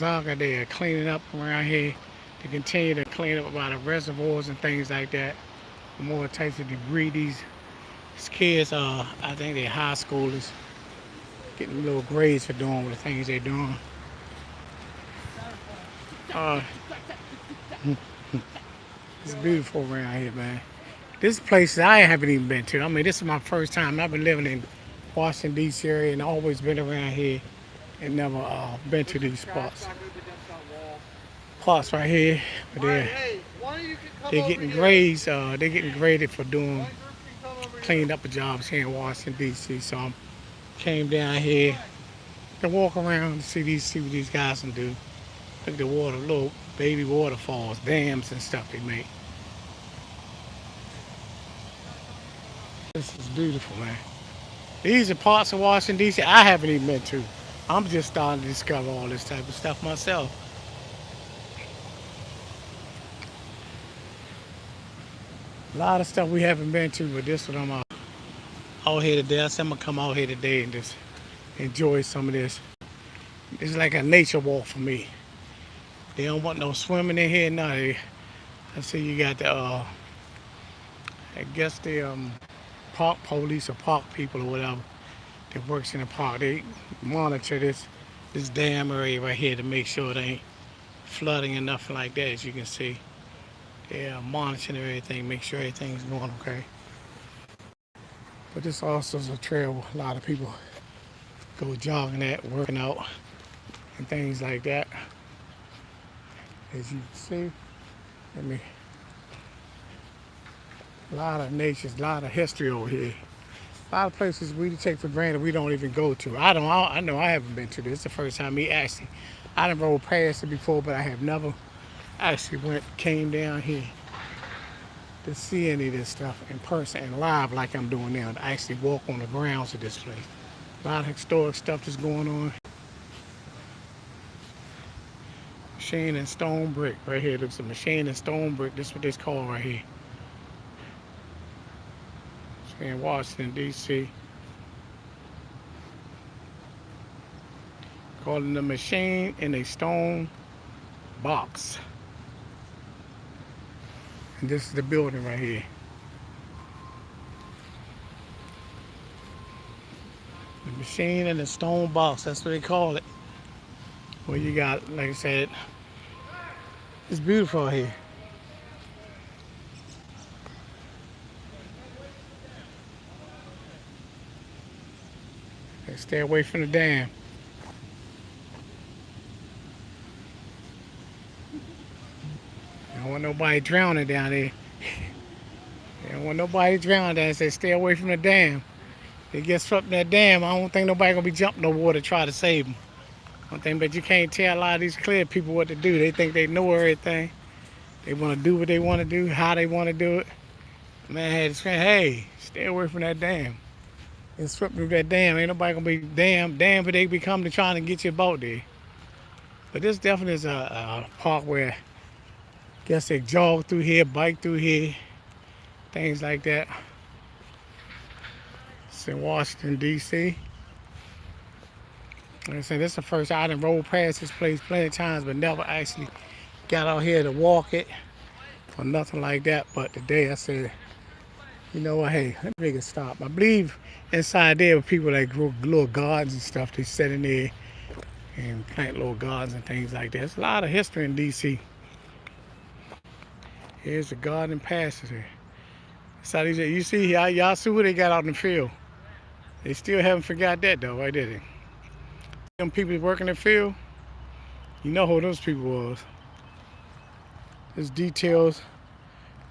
out there cleaning up around here to continue to clean up about the reservoirs and things like that. More types of debris. These kids are, I think they're high schoolers, getting little grades for doing the things they're doing. Uh, it's beautiful around here, man. This place I haven't even been to. I mean, this is my first time. I've been living in Washington D.C. area and always been around here and never been to these spots. Parts right here, but they're getting grades. They're getting graded for doing cleaned up jobs here in Washington D.C. So I came down here to walk around to see what these guys can do. Look at the water, little baby waterfalls, dams and stuff they make. This is beautiful, man. These are parts of Washington D.C. I haven't even been to. I'm just starting to discover all this type of stuff myself. A lot of stuff we haven't been to, but this one I'm out here today. I said I'm gonna come out here today and just enjoy some of this. It's like a nature walk for me. They don't want no swimming in here. No, I see you got the I guess the park police or park people or whatever that works in the park. They monitor this dam area right here to make sure it ain't flooding and nothing like that. As you can see, they're monitoring everything, make sure everything's going okay. But this also is a trail where a lot of people go jogging at, working out, and things like that. As you can see, a lot of nature, a lot of history over here. A lot of places we take for granted we don't even go to. I know I haven't been to this. It's the first time I done rode past it before, but I have never actually came down here to see any of this stuff in person and live like I'm doing now, to actually walk on the grounds of this place. A lot of historic stuff that's going on. Machine and stone brick right here. Looks a machine and stone brick. This is what this called right here. It's in Washington D.C. Calling the machine in a stone box. And this is the building right here. The machine in a stone box. That's what they call it. Well, you got, like I said, it's beautiful out here. Stay away from the dam. You don't want nobody drowning down there. You don't want nobody drowning down there. Say stay away from the dam. They get swept in that dam, I don't think nobody gonna be jumping no water to try to save them. One thing, but you can't tell a lot of these clear people what to do. They think they know everything. They want to do what they want to do, how they want to do it. Man had to scream, hey, stay away from that dam. And swept through that dam. Ain't nobody gonna be damn, but they be coming to trying to get your boat there. But this definitely is a park where I guess they jog through here, bike through here, things like that. It's in Washington, D.C. Like I said, this is the first I done rode past this place plenty of times, but never actually got out here to walk it or nothing like that. But today I said, you know what, hey, let me make a stop. I believe inside there were people that grow little gardens and stuff. They sit in there and plant little gardens and things like that. There's a lot of history in D.C. Here's the garden pasture here. So you see, y'all see what they got out in the field. They still haven't forgot that though, right there. Them people working in the field, you know who those people was. There's details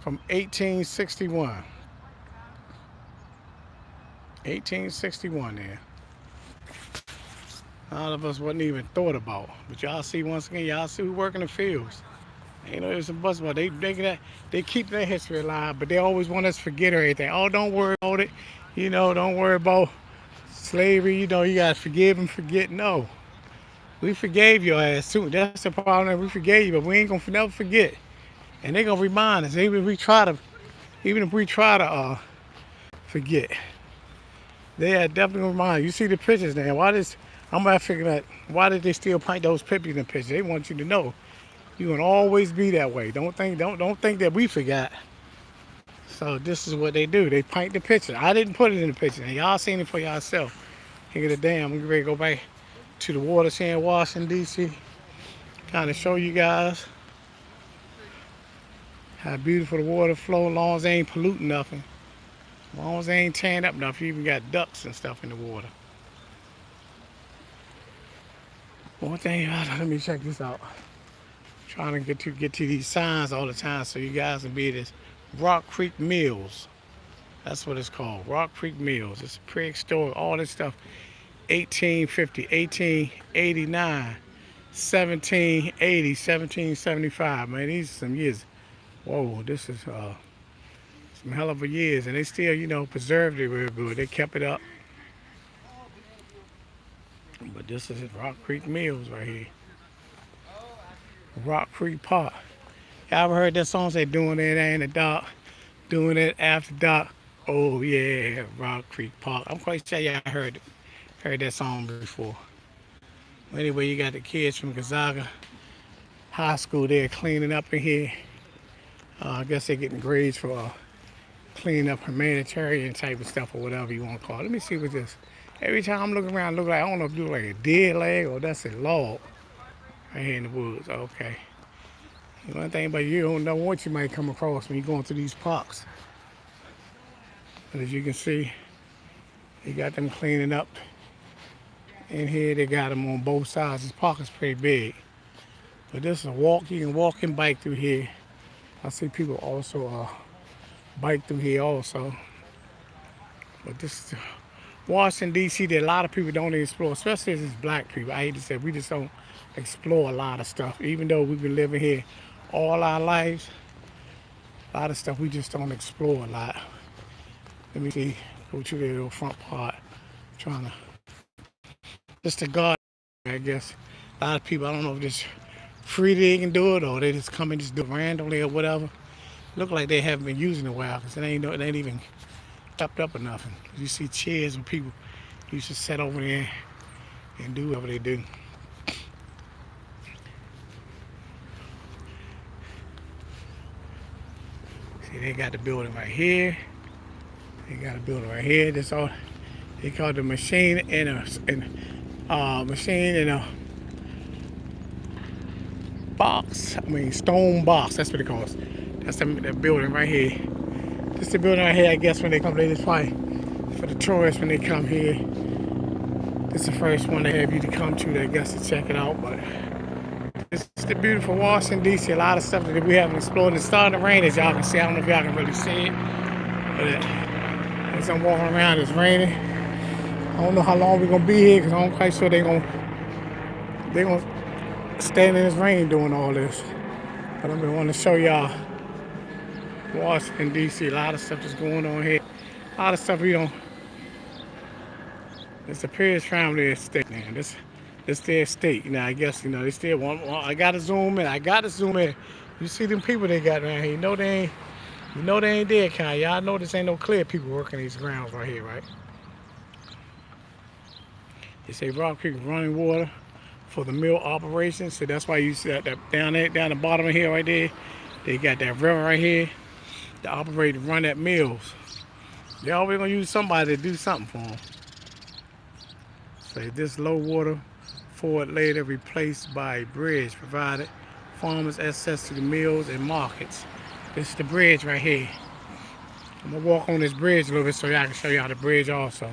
from 1861. 1861 there. A lot of us wasn't even thought about. But y'all see, once again, y'all see who work in the fields. You know, there's a bus about they keep their history alive, but they always want us to forget everything. Oh, don't worry about it. You know, don't worry about slavery. You know, you gotta forgive and forget. No, we forgave your ass too. That's the problem. We forgave you, but we ain't gonna never forget. And they gonna remind us, even if we try to forget. They are definitely gonna remind you. You see the pictures now. I'm gonna figure out why did they still paint those pictures in pictures. They want you to know you gonna always be that way. Don't think that we forgot. So this is what they do. They paint the picture. I didn't put it in the picture. And y'all seen it for yourself. Here the damn. I'm ready to go back to the waters here in Washington D.C. Kind of show you guys how beautiful the water flow. As long as they ain't polluting nothing. As long as they ain't tearing up enough. You even got ducks and stuff in the water. One thing, let me check this out. Trying to get to these signs all the time so you guys can be this Rock Creek Mills. That's what it's called, Rock Creek Mills. It's a prehistoric, all this stuff. 1850, 1889, 1780, 1775. Man, these are some years. Whoa, this is some hell of a years, and they still, you know, preserved it real good. They kept it up. But this is Rock Creek Mills right here. Rock Creek Park. Y'all ever heard that song say doing it in the dark, doing it after dark? Oh yeah, Rock Creek Park. I'm quite sure y'all heard that song before. Anyway, you got the kids from Gonzaga High School there cleaning up in here. I guess they're getting grades for cleaning up humanitarian type of stuff or whatever you want to call it. Let me see what this. Every time I'm looking around, look like, I don't know if it look like a dead leg or that's a log right here in the woods. Okay. One thing about you don't know what you might come across when you're going through these parks. But as you can see, they got them cleaning up in here. They got them on both sides. This park is pretty big. But this is a walk. You can walk and bike through here. I see people also bike through here also. But this is Washington, D.C. that a lot of people don't explore, especially as it's black people. I hate to say, we just don't explore a lot of stuff. Even though we've been living here all our lives, a lot of stuff we just don't explore a lot. Let me see, go to the little front part. Trying to, just the garden, I guess. A lot of people, I don't know if it's free they can do it or they just come and just do it randomly or whatever. Look like they haven't been using it in a while because it ain't even topped up enough. And you see chairs where people used to sit over there and do whatever they do. See, they got the building right here. They got a building right here. That's all. They call the machine in a box. I mean, stone box. That's what it calls. That's the building right here. This is the building right here. I guess when they come, they just probably for the tourists when they come here. This is the first one they have you to come to, I guess, to check it out. But this is the beautiful Washington, D.C. A lot of stuff that we haven't explored. It's starting to rain, as y'all can see. I don't know if y'all can really see it. But as I'm walking around, it's raining. I don't know how long we're going to be here because I'm quite sure they're going to stand in this rain doing all this. But I'm going to want to show y'all Washington, D.C. A lot of stuff that's going on here. A lot of stuff we don't. It's the Pierce family estate now. This their estate. Now I guess they still want. I gotta zoom in. You see them people they got around here. You know they ain't dead kind. Y'all know this ain't no clear people working these grounds right here, right? They say Rock Creek running water for the mill operation. So that's why you see that down the bottom of here right there. They got that river right here. The operator run that mills. They always gonna use somebody to do something for them. Say this low water ford later replaced by a bridge provided farmers access to the mills and markets. This is the bridge right here. I'm gonna walk on this bridge a little bit so I can show y'all the bridge also.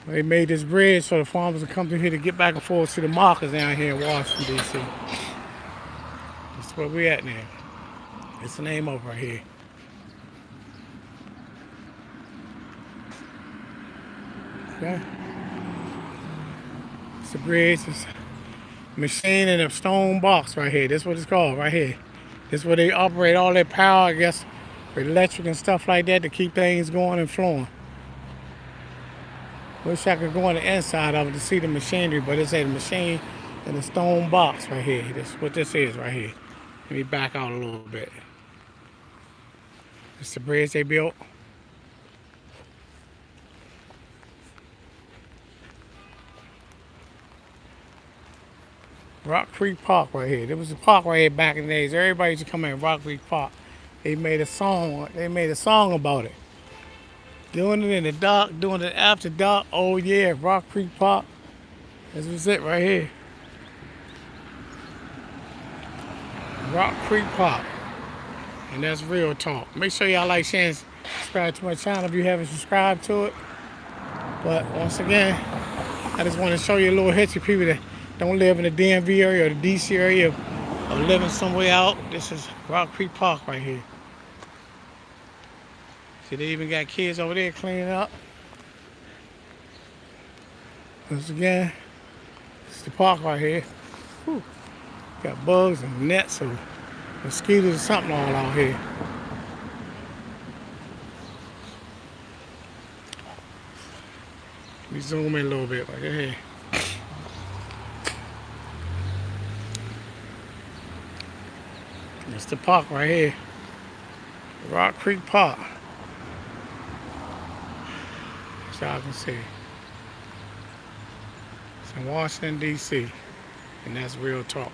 They made this bridge so the farmers can come through here to get back and forth to the markets down here in Washington, D.C. That's where we at now. It's the name over right here. Okay. It's a bridge. It's a machine in a stone box right here. That's what it's called right here. This is where they operate all their power, I guess, for electric and stuff like that to keep things going and flowing. Wish I could go on the inside of it to see the machinery, but it's a machine in a stone box right here. That's what this is right here. Let me back out a little bit. It's the bridge they built. Rock Creek Park right here. There was a park right here back in the days. Everybody used to come in Rock Creek Park. They made a song. They made a song about it. Doing it in the dark, doing it after dark. Oh yeah, Rock Creek Park. This was it right here. Rock Creek Park. And that's real talk. Make sure y'all like, share, and subscribe to my channel if you haven't subscribed to it. But once again, I just want to show you a little history. People that don't live in the DMV area or the DC area or living somewhere out. This is Rock Creek Park right here. See, they even got kids over there cleaning up. Once again, it's the park right here. Whew. Got bugs and nets or mosquitoes or something all out here. Let me zoom in a little bit right here. It's the park right here. Rock Creek Park. As y'all can see. It's in Washington, D.C. And that's real talk.